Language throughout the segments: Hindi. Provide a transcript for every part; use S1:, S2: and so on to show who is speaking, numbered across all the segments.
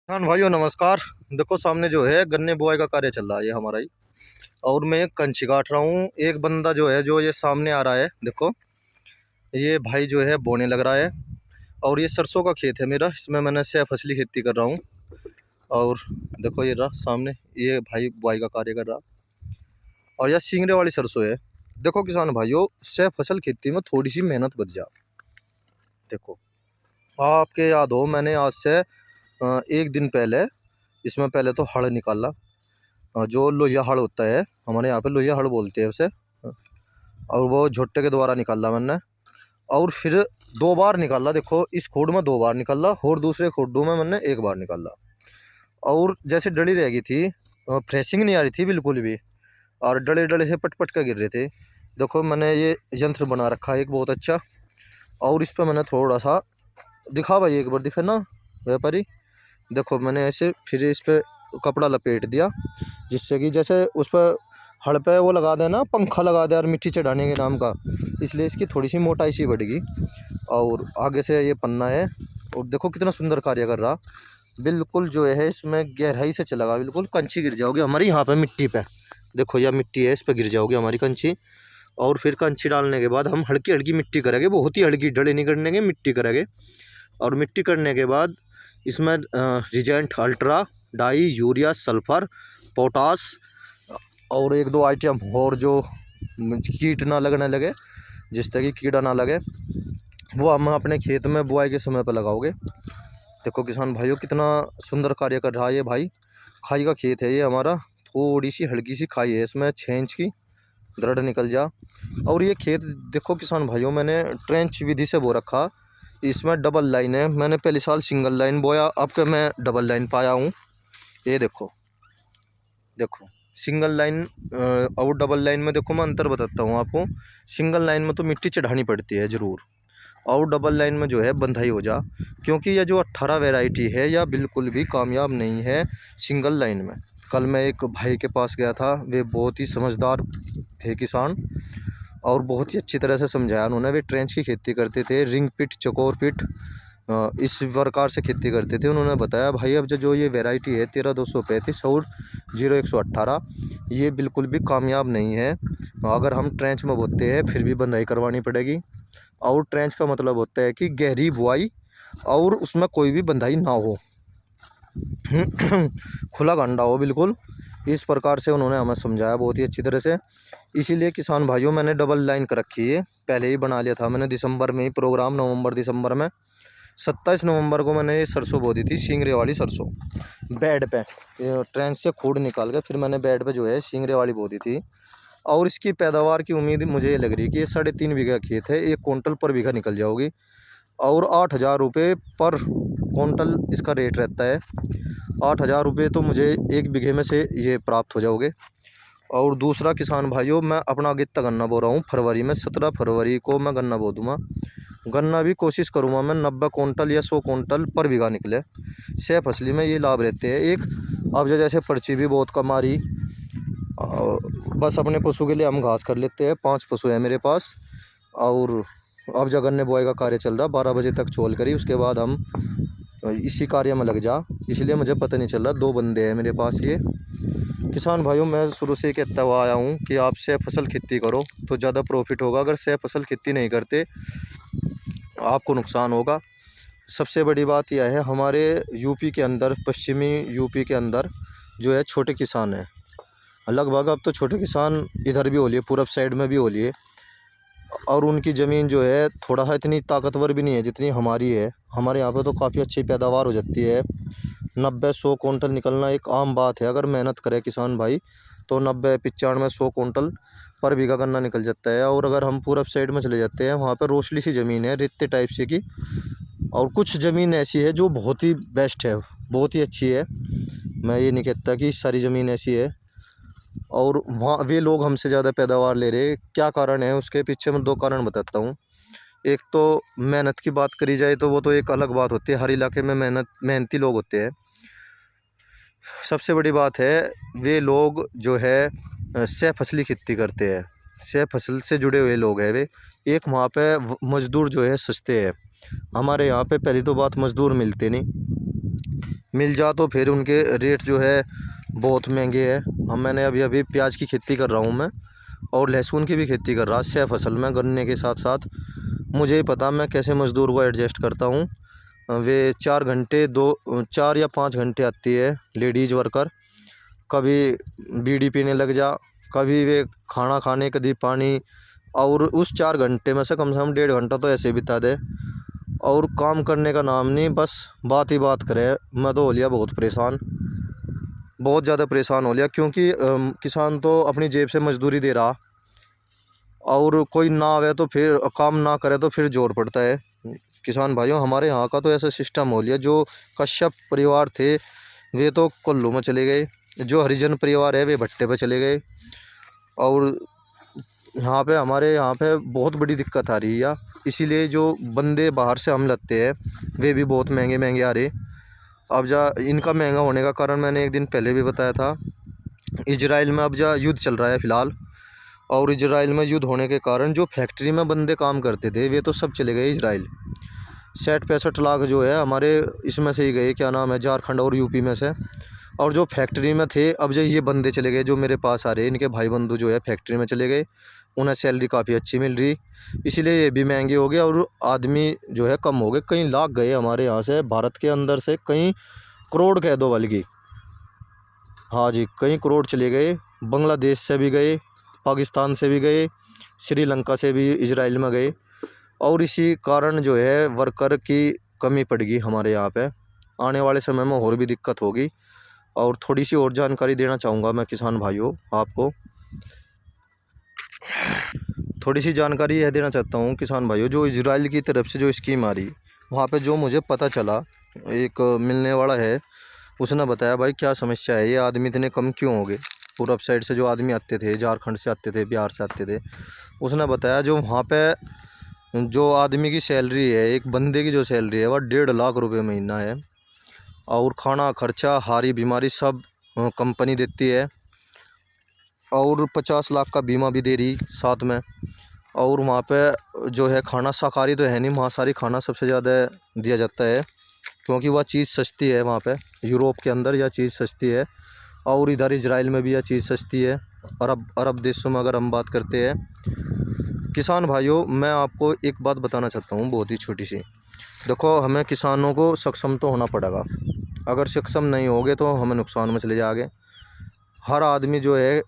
S1: हाँ भाइयों नमस्कार। देखो सामने जो है गन्ने बुआई का कार्य चल रहा है ये हमारा ही। और मैं एक कंची काट रहा हूँ। एक बंदा जो है जो ये सामने आ रहा है देखो, ये भाई जो है बोने लग रहा है। और ये सरसों का खेत है मेरा, इसमें मैंने सह फसली खेती कर रहा हूँ। और देखो ये रहा सामने, ये भाई बुआई का कार्य कर रहा। और यह सींगरे वाली सरसों है। देखो किसान भाइयों, सह फसल खेती में थोड़ी सी मेहनत बच जा। देखो आपके याद हो, मैंने आज से एक दिन पहले इसमें पहले तो हड़ निकाला। जो लोहिया हड़ होता है, हमारे यहाँ पे लोहिया हड़ बोलते हैं उसे। और वो झुट्टे के द्वारा निकाला मैंने। और फिर 2 बार निकाला। देखो इस खोड में 2 बार निकाला और दूसरे खोडों में मैंने 1 बार निकाला। और जैसे डली रह गई थी, फ्रेशिंग नहीं आ रही थी बिल्कुल भी। और डले डले से पट पट कर गिर रहे थे। देखो मैंने ये यंत्र बना रखा है एक बहुत अच्छा। और इस पर मैंने थोड़ा सा दिखा भाई, एक बार दिखा ना व्यापारी। देखो मैंने ऐसे फिर इस पर कपड़ा लपेट दिया, जिससे कि जैसे उस पर हड़ पे वो लगा देना, पंखा लगा दे और मिट्टी चढ़ाने के नाम का। इसलिए इसकी थोड़ी सी मोटाई सी बढ़ेगी। और आगे से ये पन्ना है। और देखो कितना सुंदर कार्य कर रहा। बिल्कुल जो है इसमें गहराई से चलेगा, बिल्कुल कंची गिर जाओगी हमारी यहाँ पे मिट्टी पे। देखो यह मिट्टी है, इस पर गिर जाओगी हमारी कंची। और फिर कंची डालने के बाद हम हल्की हल्की मिट्टी करेंगे, बहुत ही हल्की, डले नहीं करने के, मिट्टी करेंगे। और मिट्टी करने के बाद इसमें रिजेंट अल्ट्रा, डाई, यूरिया, सल्फर, पोटास और 1-2 आइटम और जो कीट ना लगने लगे, जिस तरह की कीड़ा ना लगे, वो हम अपने खेत में बुआई के समय पर लगाओगे। देखो किसान भाइयों कितना सुंदर कार्य कर रहा है ये भाई। खाई का खेत है ये हमारा। थोड़ी सी हल्की सी खाई है इसमें, 6 इंच की, दृढ़ निकल जा। और ये खेत देखो किसान भाइयों, मैंने ट्रेंच विधि से बो रखा। इसमें डबल लाइन है। मैंने पहले साल सिंगल लाइन बोया, अब के मैं डबल लाइन पाया हूँ। ये देखो, देखो सिंगल लाइन और डबल लाइन में देखो मैं अंतर बताता हूँ आपको। सिंगल लाइन में तो मिट्टी चढ़ानी पड़ती है ज़रूर। और डबल लाइन में जो है बंधाई हो जा। क्योंकि यह जो 18 वैरायटी है यह बिल्कुल भी कामयाब नहीं है सिंगल लाइन में। कल मैं एक भाई के पास गया था, वे बहुत ही समझदार थे किसान। और बहुत ही अच्छी तरह से समझाया उन्होंने। वे ट्रेंच की खेती करते थे, रिंग पिट, चकोर पिट, इस प्रकार से खेती करते थे। उन्होंने बताया भाई अब जो ये वैरायटी है 13-235 और 0118, ये बिल्कुल भी कामयाब नहीं है। अगर हम ट्रेंच में बोते हैं फिर भी बंधाई करवानी पड़ेगी। और ट्रेंच का मतलब होता है कि गहरी बुआई और उसमें कोई भी बंधाई ना हो, खुला गंडा हो बिल्कुल। इस प्रकार से उन्होंने हमें समझाया बहुत ही अच्छी तरह से। इसीलिए किसान भाइयों मैंने डबल लाइन कर रखी है, पहले ही बना लिया था मैंने दिसंबर में ही प्रोग्राम, नवंबर दिसंबर में। 27 नवंबर को मैंने ये सरसों बो दी थी, सींगरे वाली सरसों, बेड पे। ट्रेन से खोड निकाल के फिर मैंने बेड पे जो है सींगरे वाली बो दी थी। और इसकी पैदावार की उम्मीद मुझे ये लग रही है कि ये 3.5 बीघा खेत है, 1 कुंटल पर बीघा निकल जाओगी। और 8,000 रुपये पर कुंटल इसका रेट रहता है। 8,000 रुपये तो मुझे 1 बीघे में से ये प्राप्त हो जाओगे। और दूसरा किसान भाइयों, मैं अपना गन्ना गन्ना बो रहा हूँ फरवरी में, 17 फरवरी को मैं गन्ना बो दूँगा। गन्ना भी कोशिश करूँगा मैं 90 कुंटल या 100 कुंटल पर बीघा निकले। सह फसली में ये लाभ रहते हैं एक। अब जो जैसे पर्ची भी बहुत कम आ रही, बस अपने पशु के लिए हम घास कर लेते हैं। 5 पशु है मेरे पास। और अब जो गन्ने बुआई का कार्य चल रहा, 12 बजे तक छोल करी, उसके बाद हम इसी कार्य में लग जा। इसलिए मुझे पता नहीं चल रहा, 2 बंदे हैं मेरे पास ये। किसान भाइयों मैं शुरू से कहता हुआ आया हूँ कि आप सह फसल खेती करो तो ज़्यादा प्रॉफिट होगा। अगर सह फसल खेती नहीं करते आपको नुकसान होगा। सबसे बड़ी बात यह है, हमारे यूपी के अंदर, पश्चिमी यूपी के अंदर जो है छोटे किसान हैं लगभग। अब तो छोटे किसान इधर भी हो लिए, पूरब साइड में भी हो लिए। और उनकी ज़मीन जो है थोड़ा सा इतनी ताकतवर भी नहीं है जितनी हमारी है। हमारे यहाँ पे तो काफ़ी अच्छी पैदावार हो जाती है। 90-100 कुंटल निकलना एक आम बात है। अगर मेहनत करे किसान भाई तो 90, 95, 100 कुंटल पर बीघा गन्ना निकल जाता है। और अगर हम पूरब साइड में चले जाते हैं, वहाँ पर रोशली सी ज़मीन है, रेते टाइप से की। और कुछ ज़मीन ऐसी है जो बहुत ही बेस्ट है, बहुत ही अच्छी है। मैं ये नहीं कहता कि सारी ज़मीन ऐसी है। और वहाँ वे लोग हमसे ज़्यादा पैदावार ले रहे, क्या कारण है उसके पीछे मैं 2 कारण बताता हूँ। एक तो मेहनत की बात करी जाए तो वो तो एक अलग बात होती है, हर इलाके में मेहनती लोग होते हैं। सबसे बड़ी बात है, वे लोग जो है सह फसली खेती करते हैं, सह फसल से जुड़े हुए लोग हैं वे। एक वहाँ पे मज़दूर जो है सस्ते हैं। हमारे यहाँ पे पहली तो बात, मज़दूर मिलते नहीं। मिल जा तो फिर उनके रेट जो है बहुत महंगे है। मैंने अभी अभी प्याज की खेती कर रहा हूँ मैं, और लहसुन की भी खेती कर रहा, 6 फसल में गन्ने के साथ साथ। मुझे ही पता मैं कैसे मज़दूर को एडजस्ट करता हूँ। वे 4 या 5 घंटे आती है लेडीज़ वर्कर, कभी बीड़ी पीने लग जा, कभी वे खाना खाने, कभी पानी, और उस 4 घंटे में से कम 1.5 घंटा तो ऐसे बिता दे, और काम करने का नाम नहीं, बस बात ही बात करे। मैं तो हो लिया बहुत परेशान, बहुत ज़्यादा परेशान हो लिया, क्योंकि किसान तो अपनी जेब से मजदूरी दे रहा, और कोई ना आवे तो फिर काम ना करे तो फिर जोर पड़ता है। किसान भाइयों, हमारे यहाँ का तो ऐसा सिस्टम हो लिया, जो कश्यप परिवार थे वे तो कोल्लू में चले गए, जो हरिजन परिवार है वे भट्टे पे चले गए, और यहाँ पे हमारे यहाँ पे बहुत बड़ी दिक्कत आ रही है। इसीलिए जो बंदे बाहर से हम लाते हैं वे भी बहुत महंगे महंगे आ रहे। अब इनका महंगा होने का कारण मैंने एक दिन पहले भी बताया था। इजराइल में अब युद्ध चल रहा है फ़िलहाल, और इजराइल में युद्ध होने के कारण जो फैक्ट्री में बंदे काम करते थे वे तो सब चले गए इजराइल। 60-65 लाख जो है हमारे इसमें से ही गए, क्या नाम है, झारखंड और यूपी में से। और जो फैक्ट्री में थे, अब जो ये बंदे चले गए जो मेरे पास आ रहे, इनके भाई बंधु जो है फैक्ट्री में चले गए, उन्हें सैलरी काफ़ी अच्छी मिल रही, इसीलिए ये भी महंगे हो गए, और आदमी जो है कम हो गए। कई लाख गए हमारे यहाँ से, भारत के अंदर से कई करोड़ कह दो बल्कि, हाँ जी, कई करोड़ चले गए। बांग्लादेश से भी गए, पाकिस्तान से भी गए, श्रीलंका से भी इजराइल में गए, और इसी कारण जो है वर्कर की कमी पड़ेगी हमारे यहाँ पे। आने वाले समय में और भी दिक्कत होगी। और थोड़ी सी और जानकारी देना चाहूँगा मैं किसान भाइयों आपको, थोड़ी सी जानकारी यह देना चाहता हूँ किसान भाइयों, जो इजराइल की तरफ से जो स्कीम आ रही, वहाँ पे जो मुझे पता चला, एक मिलने वाला है, उसने बताया भाई क्या समस्या है, ये आदमी इतने कम क्यों हो गए। पूरब साइड से जो आदमी आते थे, झारखंड से आते थे, बिहार से आते थे, उसने बताया जो वहाँ पे जो आदमी की सैलरी है, एक बंदे की जो सैलरी है वह 1.5 लाख रुपये महीना है, और खाना खर्चा, हारी बीमारी सब कंपनी देती है, और 50 लाख का बीमा भी दे रही साथ में। और वहाँ पे जो है खाना शाकाहारी तो है नहीं, मांसाहारी खाना सबसे ज़्यादा दिया जाता है, क्योंकि वह चीज़ सस्ती है वहाँ पे। यूरोप के अंदर यह चीज़ सस्ती है, और इधर इजराइल में भी यह चीज़ सस्ती है। अरब देशों में अगर हम बात करते हैं किसान भाइयों, मैं आपको एक बात बताना चाहता हूँ बहुत ही छोटी सी। देखो, हमें किसानों को सक्षम तो होना पड़ेगा, अगर सक्षम नहीं होगे तो हमें नुकसान में चले जाएंगे। हर आदमी जो है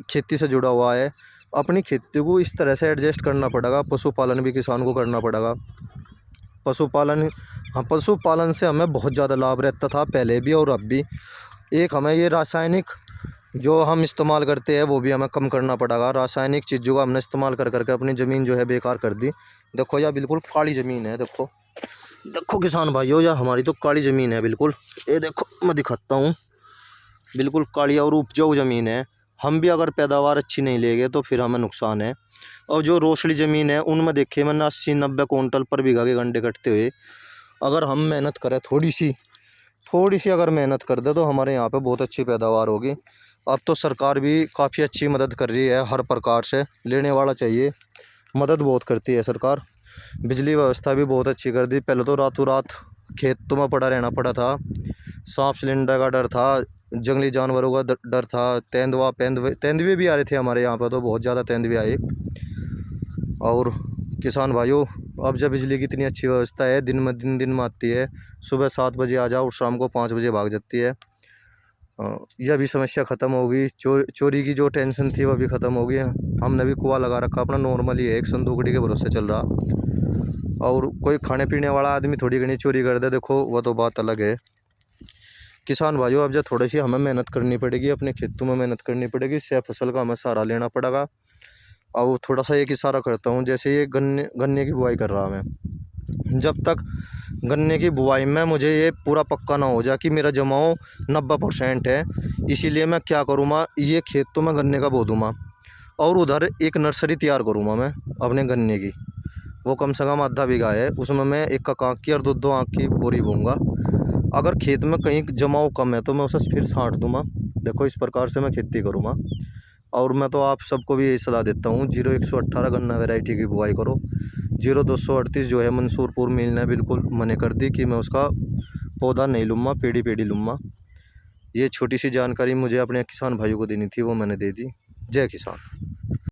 S1: खेती से जुड़ा हुआ है, अपनी खेती को इस तरह से एडजस्ट करना पड़ेगा। पशुपालन भी किसान को करना पड़ेगा। पशुपालन, हाँ, पशुपालन से हमें बहुत ज़्यादा लाभ रहता था पहले भी और अब भी। एक हमें ये रासायनिक जो हम इस्तेमाल करते हैं वो भी हमें कम करना पड़ेगा। रासायनिक चीज़ों का हमने इस्तेमाल कर करके अपनी ज़मीन जो है बेकार कर दी। देखो, यह बिल्कुल काली ज़मीन है, देखो देखो किसान भाइयों, यह हमारी तो काली ज़मीन है बिल्कुल। ये देखो, मैं दिखाता हूँ, बिल्कुल काली और उपजाऊ ज़मीन है। हम भी अगर पैदावार अच्छी नहीं लेंगे तो फिर हमें नुकसान है। और जो रोसड़ी ज़मीन है उनमें देखिए मैंने 80-90 कुंटल पर बीघा के गंडे कटते हुए। अगर हम मेहनत करें थोड़ी सी अगर मेहनत कर दे तो हमारे यहाँ पे बहुत अच्छी पैदावार होगी। अब तो सरकार भी काफ़ी अच्छी मदद कर रही है, हर प्रकार से लेने वाला चाहिए, मदद बहुत करती है सरकार। बिजली व्यवस्था भी बहुत अच्छी कर दी। पहले तो रातों रात खेतों में पड़ा रहना पड़ा था, सांप सिलेंडर का डर था, जंगली जानवरों का डर था, तेंदुए भी आ रहे थे हमारे यहाँ पर, तो बहुत ज़्यादा तेंदुए आए। और किसान भाइयों, अब जब बिजली की इतनी अच्छी व्यवस्था है, दिन में आती है, सुबह 7 बजे आ जाओ और शाम को 5 बजे भाग जाती है। यह भी समस्या ख़त्म होगी। चोरी की जो टेंशन थी वह भी ख़त्म होगी। हमने भी कुआं लगा रखा अपना, नॉर्मली है, एक संदूकड़ी के भरोसे चल रहा। और कोई खाने पीने वाला आदमी थोड़ी घनी चोरी कर दे, देखो वह तो बात अलग है। किसान भाइयों, अब जब थोड़ी सी हमें मेहनत करनी पड़ेगी, अपने खेतों में मेहनत करनी पड़ेगी, इससे फसल का हमें सहारा लेना पड़ेगा। और थोड़ा सा एक इशारा करता हूँ, जैसे ये गन्ने की बुआई कर रहा मैं, जब तक गन्ने की बुआई में मुझे ये पूरा पक्का ना हो जाए कि मेरा जमाव 90% है, इसीलिए मैं क्या करूँगा, ये खेत तो मैं गन्ने का बो दूँगा, और उधर एक नर्सरी तैयार करूँगा मैं अपने गन्ने की। वो कम से कम आधा बीघा है, उसमें मैं 1 आँख की और 2 आँख की बोरी बोऊँगा। अगर खेत में कहीं जमाव कम है तो मैं उसे फिर छांट दूँगा। देखो, इस प्रकार से मैं खेती करूँगा। और मैं तो आप सबको भी यही सलाह देता हूँ, 0118 गन्ना वैरायटी की बुआई करो। 0238 जो है मंसूरपुर मिल ने बिल्कुल मना कर दी कि मैं उसका पौधा नहीं लूँगा, पेड़ी पेड़ी लूँगा। ये छोटी सी जानकारी मुझे अपने किसान भाइयों को देनी थी, वो मैंने दे दी। जय किसान।